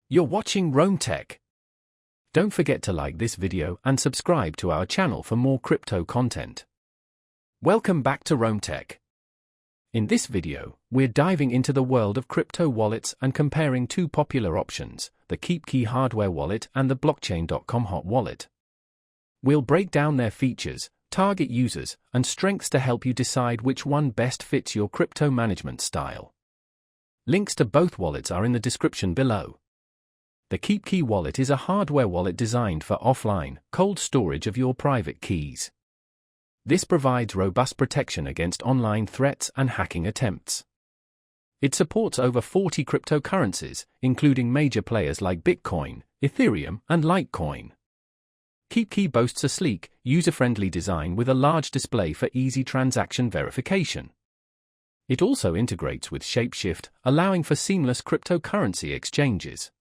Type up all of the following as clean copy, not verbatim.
You're watching Rome Tech. Don't forget to like this video and subscribe to our channel for more crypto content. Welcome back to Rome Tech. In this video, we're diving into the world of crypto wallets and comparing two popular options, the KeepKey hardware wallet and the blockchain.com hot wallet. We'll break down their features, target users, and strengths to help you decide which one best fits your crypto management style. Links to both wallets are in the description below. The KeepKey wallet is a hardware wallet designed for offline, cold storage of your private keys. This provides robust protection against online threats and hacking attempts. It supports over 40 cryptocurrencies, including major players like Bitcoin, Ethereum, and Litecoin. KeepKey boasts a sleek, user-friendly design with a large display for easy transaction verification. It also integrates with Shapeshift, allowing for seamless cryptocurrency exchanges.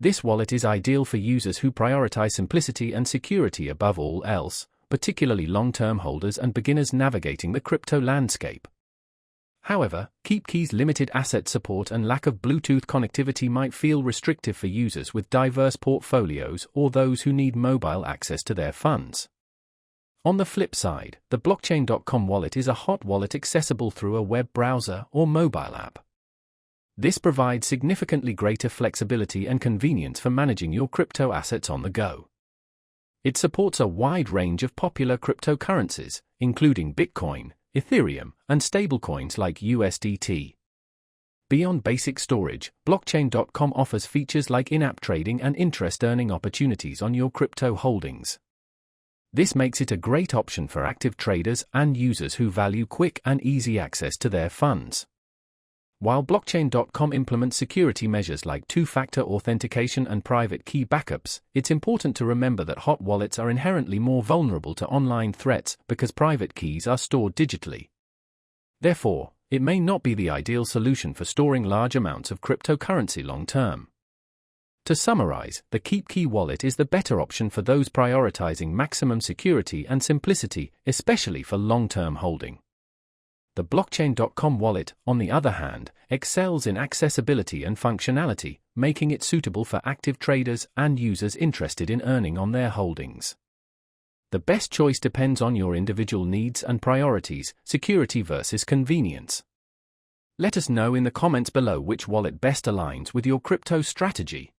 This wallet is ideal for users who prioritize simplicity and security above all else, particularly long-term holders and beginners navigating the crypto landscape. However, KeepKey's limited asset support and lack of Bluetooth connectivity might feel restrictive for users with diverse portfolios or those who need mobile access to their funds. On the flip side, the blockchain.com wallet is a hot wallet accessible through a web browser or mobile app. This provides significantly greater flexibility and convenience for managing your crypto assets on the go. It supports a wide range of popular cryptocurrencies, including Bitcoin, Ethereum, and stablecoins like USDT. Beyond basic storage, blockchain.com offers features like in-app trading and interest-earning opportunities on your crypto holdings. This makes it a great option for active traders and users who value quick and easy access to their funds. While blockchain.com implements security measures like two-factor authentication and private key backups, it's important to remember that hot wallets are inherently more vulnerable to online threats because private keys are stored digitally. Therefore, it may not be the ideal solution for storing large amounts of cryptocurrency long-term. To summarize, the KeepKey wallet is the better option for those prioritizing maximum security and simplicity, especially for long-term holding. The blockchain.com wallet, on the other hand, excels in accessibility and functionality, making it suitable for active traders and users interested in earning on their holdings. The best choice depends on your individual needs and priorities, security versus convenience. Let us know in the comments below which wallet best aligns with your crypto strategy.